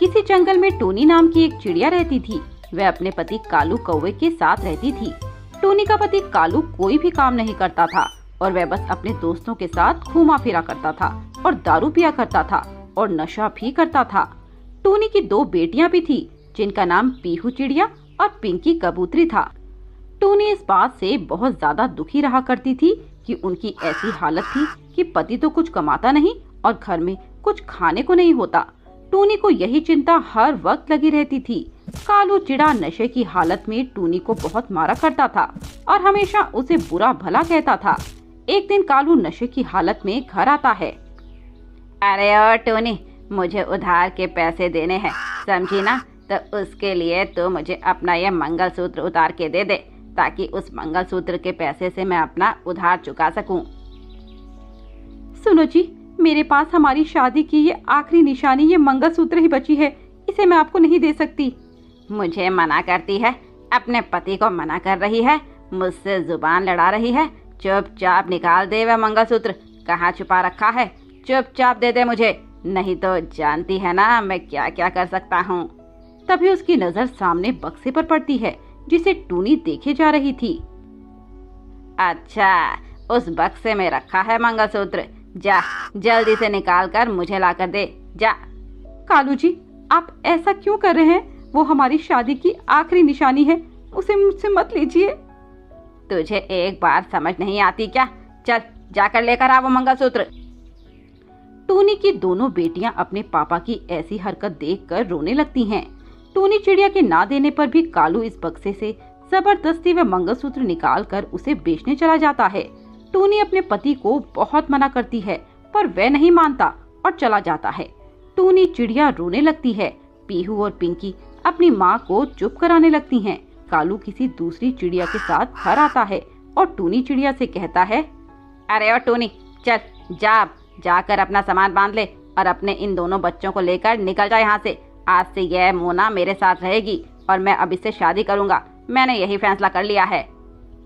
किसी जंगल में टूनी नाम की एक चिड़िया रहती थी। वह अपने पति कालू कौवे के साथ रहती थी। टूनी का पति कालू कोई भी काम नहीं करता था और वह बस अपने दोस्तों के साथ घूमा फिरा करता था और दारू पिया करता था और नशा भी करता था। टूनी की 2 बेटियां भी थी जिनका नाम पीहू चिड़िया और पिंकी कबूतरी था। टूनी इस बात से बहुत ज्यादा दुखी रहा करती थी कि उनकी ऐसी हालत थी कि पति तो कुछ कमाता नहीं और घर में कुछ खाने को नहीं होता। टूनी को यही चिंता हर वक्त लगी रहती थी। कालू चिड़ा नशे की हालत में टूनी को बहुत मारा करता था और हमेशा उसे बुरा भला कहता था। एक दिन कालू नशे की हालत में घर आता है। अरे ओ टूनी, मुझे उधार के पैसे देने हैं, समझी ना? तो उसके लिए तो मुझे अपना ये मंगलसूत्र उतार के दे दे, ताकि उस मंगलसूत्र के पैसे से मैं अपना उधार चुका सकूं। सुनो जी, मेरे पास हमारी शादी की ये आखिरी निशानी ये मंगलसूत्र ही बची है, इसे मैं आपको नहीं दे सकती। मुझे मना करती है, अपने पति को मना कर रही है, मुझसे जुबान लड़ा रही है। चुपचाप निकाल दे वह मंगलसूत्र, कहाँ छुपा रखा है? चुपचाप दे दे मुझे, नहीं तो जानती है ना मैं क्या क्या कर सकता हूँ। तभी उसकी नजर सामने बक्से पर पड़ती है जिसे टूनी देखे जा रही थी। अच्छा, उस बक्से में रखा है मंगलसूत्र, जा जल्दी से निकाल कर मुझे ला कर दे, जा। कालू जी, आप ऐसा क्यों कर रहे हैं? वो हमारी शादी की आखिरी निशानी है, उसे मुझसे मत लीजिए। तुझे एक बार समझ नहीं आती क्या? चल जाकर लेकर आ वो मंगलसूत्र। टूनी की दोनों बेटियां अपने पापा की ऐसी हरकत देखकर रोने लगती हैं। टूनी चिड़िया के ना देने पर भी कालू इस बक्से से जबरदस्ती वह मंगलसूत्र निकाल कर उसे बेचने चला जाता है। टूनी अपने पति को बहुत मना करती है पर वह नहीं मानता और चला जाता है। टूनी चिड़िया रोने लगती है। पीहू और पिंकी अपनी माँ को चुप कराने लगती हैं। कालू किसी दूसरी चिड़िया के साथ घर आता है और टूनी चिड़िया से कहता है, अरे ओ टूनी, चल जाकर अपना सामान बांध ले और अपने इन दोनों बच्चों को लेकर निकल जा यहाँ से। आज से यह मोना मेरे साथ रहेगी और मैं अब इससे शादी करूँगा। मैंने यही फैसला कर लिया है।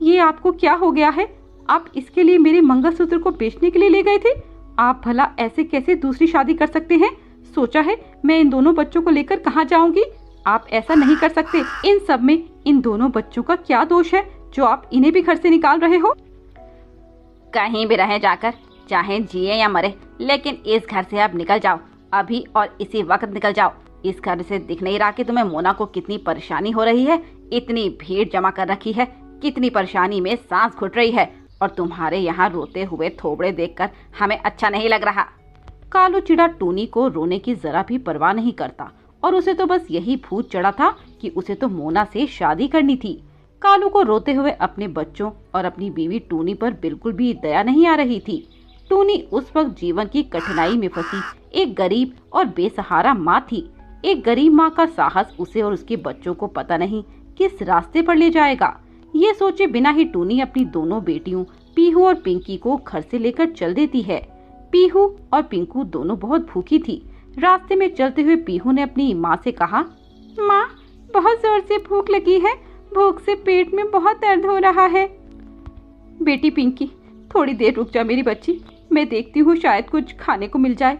ये आपको क्या हो गया है? आप इसके लिए मेरे मंगलसूत्र को बेचने के लिए ले गए थे? आप भला ऐसे कैसे दूसरी शादी कर सकते हैं? सोचा है मैं इन दोनों बच्चों को लेकर कहाँ जाऊंगी? आप ऐसा नहीं कर सकते। इन सब में इन दोनों बच्चों का क्या दोष है जो आप इन्हें भी घर से निकाल रहे हो? कहीं भी रहे जाकर, चाहे जिए या मरे, लेकिन इस घर से अब निकल जाओ, अभी और इसी वक्त निकल जाओ। इस घर से दिख नहीं रहा कि तुम्हें मोना को कितनी परेशानी हो रही है? इतनी भीड़ जमा कर रखी है, कितनी परेशानी में सांस घुट रही है, और तुम्हारे यहाँ रोते हुए थोबड़े देखकर हमें अच्छा नहीं लग रहा। कालू चिड़ा टूनी को रोने की जरा भी परवाह नहीं करता और उसे तो बस यही भूत चढ़ा था कि उसे तो मोना से शादी करनी थी। कालू को रोते हुए अपने बच्चों और अपनी बीवी टूनी पर बिल्कुल भी दया नहीं आ रही थी। टूनी उस वक्त जीवन की कठिनाई में फंसी एक गरीब और बेसहारा माँ थी। एक गरीब माँ का साहस उसे और उसके बच्चों को पता नहीं किस रास्ते पर ले जाएगा। ये सोचे बिना ही टूनी अपनी दोनों बेटियों पीहू और पिंकी को घर से लेकर चल देती है। पीहू और पिंकू दोनों बहुत भूखी थी। रास्ते में चलते हुए पीहू ने अपनी माँ से कहा, माँ, बहुत जोर से भूख लगी है, भूख से पेट में बहुत दर्द हो रहा है। बेटी पिंकी, थोड़ी देर रुक जा मेरी बच्ची, मैं देखती हूँ शायद कुछ खाने को मिल जाए।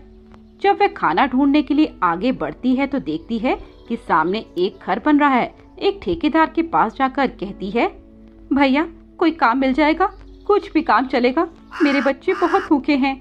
जब वह खाना ढूंढने के लिए आगे बढ़ती है तो देखती है कि सामने एक घर बन रहा है। एक ठेकेदार के पास जाकर कहती है, भैया कोई काम मिल जाएगा? कुछ भी काम चलेगा, मेरे बच्चे बहुत भूखे हैं।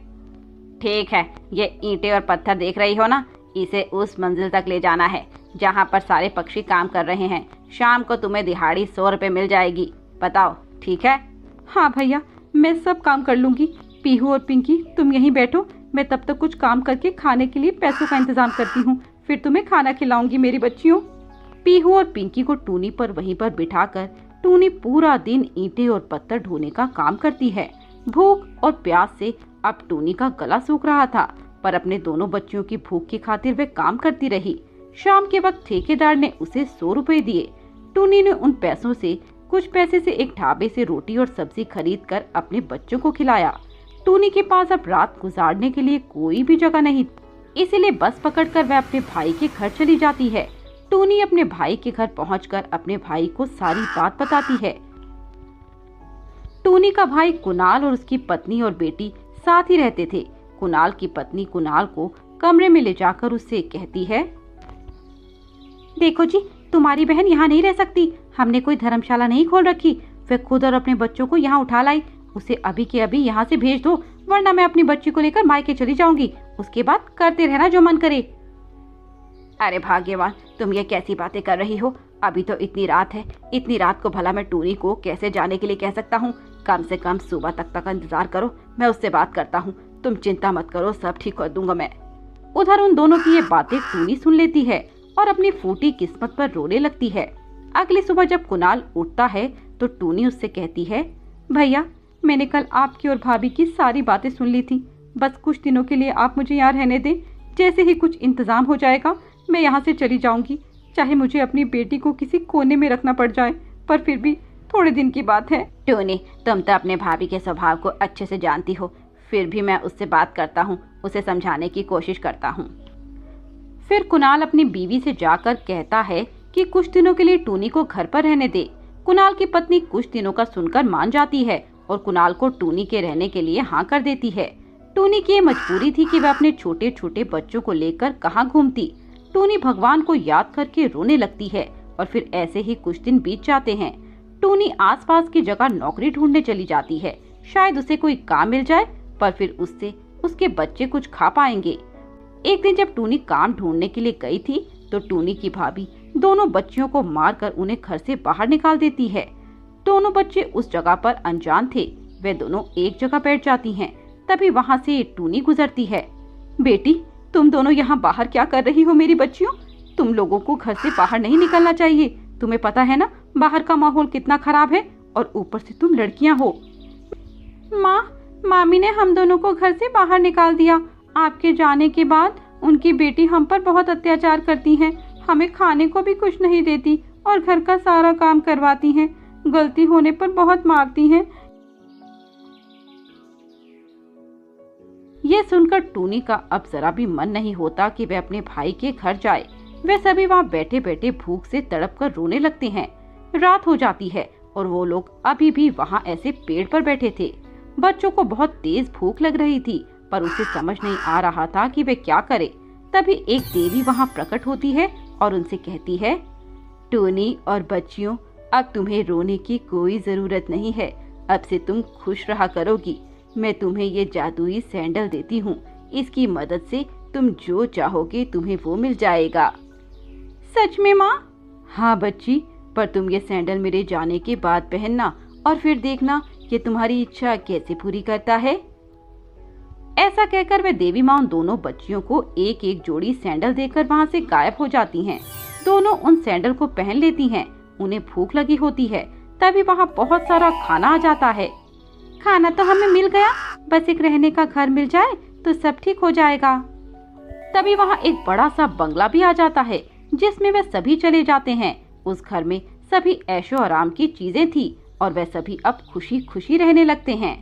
ठीक है, ये ईंटें और पत्थर देख रही हो ना, इसे उस मंजिल तक ले जाना है जहाँ पर सारे पक्षी काम कर रहे हैं। शाम को तुम्हें दिहाड़ी 100 रुपए मिल जाएगी, बताओ ठीक है? हाँ भैया, मैं सब काम कर लूंगी। पीहू और पिंकी तुम यहीं बैठो, मैं तब तक कुछ काम करके खाने के लिए पैसों का इंतजाम करती हूँ, फिर तुम्हें खाना खिलाऊंगी मेरी बच्चियों। पीहू और पिंकी को टूनी पर वहीं पर बिठाकर टूनी पूरा दिन ईंटें और पत्थर ढोने का काम करती है। भूख और प्यास से अब टूनी का गला सूख रहा था, पर अपने दोनों बच्चियों की भूख की खातिर वह काम करती रही। शाम के वक्त ठेकेदार ने उसे 100 रुपए दिए। टूनी ने उन पैसों से कुछ पैसे से एक ढाबे से रोटी और सब्जी खरीद कर अपने बच्चों को खिलाया। टूनी के पास अब रात गुजारने के लिए कोई भी जगह नहीं, इसीलिए बस पकड़कर वह अपने भाई के घर चली जाती है। टूनी अपने भाई के घर पहुंचकर अपने भाई को सारी बात बताती है। टूनी का भाई कुणाल और उसकी पत्नी और बेटी साथ ही रहते थे। कुणाल की पत्नी कुणाल को कमरे में ले जाकर उससे कहती है, देखो जी, तुम्हारी बहन यहाँ नहीं रह सकती। हमने कोई धर्मशाला नहीं खोल रखी। वे खुद और अपने बच्चों को यहाँ उठा लाई। उसे अभी के अभी यहाँ से भेज दो, वरना मैं अपनी बच्ची को लेकर मायके चली जाऊंगी। उसके बाद करते रहना जो मन करे। अरे भाग्यवान, तुम ये कैसी बातें कर रही हो? अभी तो इतनी रात है, इतनी रात को भला मैं टूनी को कैसे जाने के लिए कह सकता हूँ? कम से कम सुबह तक का इंतजार करो, मैं उससे बात करता हूँ। तुम चिंता मत करो, सब ठीक कर दूंगा मैं। उधर उन दोनों की ये बातें टूनी सुन लेती है और अपनी फूटी किस्मत पर रोने लगती है। अगली सुबह जब कुणाल उठता है तो टूनी उससे कहती है, भैया, मैंने कल आपकी और भाभी की सारी बातें सुन ली थी। बस कुछ दिनों के लिए आप मुझे यहाँ रहने दें। जैसे ही कुछ इंतजाम हो जाएगा मैं यहाँ से चली जाऊंगी। चाहे मुझे अपनी बेटी को किसी कोने में रखना पड़ जाए, पर फिर भी थोड़े दिन की बात है। टूनी, तुम तो अपने भाभी के स्वभाव को अच्छे से जानती हो, फिर भी मैं उससे बात करता हूँ, उसे समझाने की कोशिश करता हूँ। फिर कुणाल अपनी बीवी से जाकर कहता है कि कुछ दिनों के लिए टूनी को घर पर रहने दे। कुणाल की पत्नी कुछ दिनों का सुनकर मान जाती है और कुणाल को टूनी के रहने के लिए हाँ कर देती है। टूनी की ये मजबूरी थी कि वह अपने छोटे छोटे बच्चों को लेकर कहाँ घूमती। टूनी भगवान को याद करके रोने लगती है और फिर ऐसे ही कुछ दिन बीत जाते हैं। टूनी आसपास की जगह नौकरी ढूंढने चली जाती है। शायद उसे कोई काम मिल जाए, पर फिर उससे उसके बच्चे कुछ खा पाएंगे। एक दिन जब टूनी काम ढूंढने के लिए गई थी तो टूनी की भाभी दोनों बच्चियों को मारकर उन्हें घर से बाहर निकाल देती है। दोनों बच्चे उस जगह पर अनजान थे। वे दोनों एक जगह बैठ जाती हैं। तभी वहाँ से टूनी गुजरती है। बेटी, तुम दोनों यहाँ बाहर क्या कर रही हो मेरी बच्चियों? तुम लोगों को घर से बाहर नहीं निकलना चाहिए। तुम्हें पता है ना बाहर का माहौल कितना खराब है, और ऊपर से तुम लड़कियाँ हो। माँ, मामी ने हम दोनों को घर से बाहर निकाल दिया। आपके जाने के बाद उनकी बेटी हम पर बहुत अत्याचार करती हैं। हमें खाने को भी कुछ नहीं देती और घर का सारा काम करवाती हैं। गलती होने पर बहुत मारती हैं। ये सुनकर टूनी का अब जरा भी मन नहीं होता कि वह अपने भाई के घर जाए। वे सभी वहाँ बैठे बैठे भूख से तड़प कर रोने लगते हैं। रात हो जाती है और वो लोग अभी भी वहाँ ऐसे पेड़ पर बैठे थे। बच्चों को बहुत तेज भूख लग रही थी, पर उसे समझ नहीं आ रहा था कि वे क्या करे। तभी एक देवी वहाँ प्रकट होती है और उनसे कहती है, टूनी और बच्चियों, अब तुम्हें रोने की कोई जरूरत नहीं है। अब से तुम खुश रहा करोगी। मैं तुम्हें ये जादुई सैंडल देती हूँ। इसकी मदद से तुम जो चाहोगे तुम्हें वो मिल जाएगा। सच में माँ? हाँ बच्ची, पर तुम ये सैंडल मेरे जाने के बाद पहनना और फिर देखना कि तुम्हारी इच्छा कैसे पूरी करता है। ऐसा कहकर वे देवी माँ उन दोनों बच्चियों को एक एक जोड़ी सैंडल देकर वहाँ से गायब हो जाती हैं। दोनों उन सैंडल को पहन लेती हैं। उन्हें भूख लगी होती है। तभी वहाँ बहुत सारा खाना आ जाता है। खाना तो हमें मिल गया, बस एक रहने का घर मिल जाए तो सब ठीक हो जाएगा। तभी वहाँ एक बड़ा सा बंगला भी आ जाता है, जिसमें वे सभी चले जाते हैं। उस घर में सभी ऐशो आराम की चीजें थी और वे सभी अब खुशी खुशी रहने लगते हैं।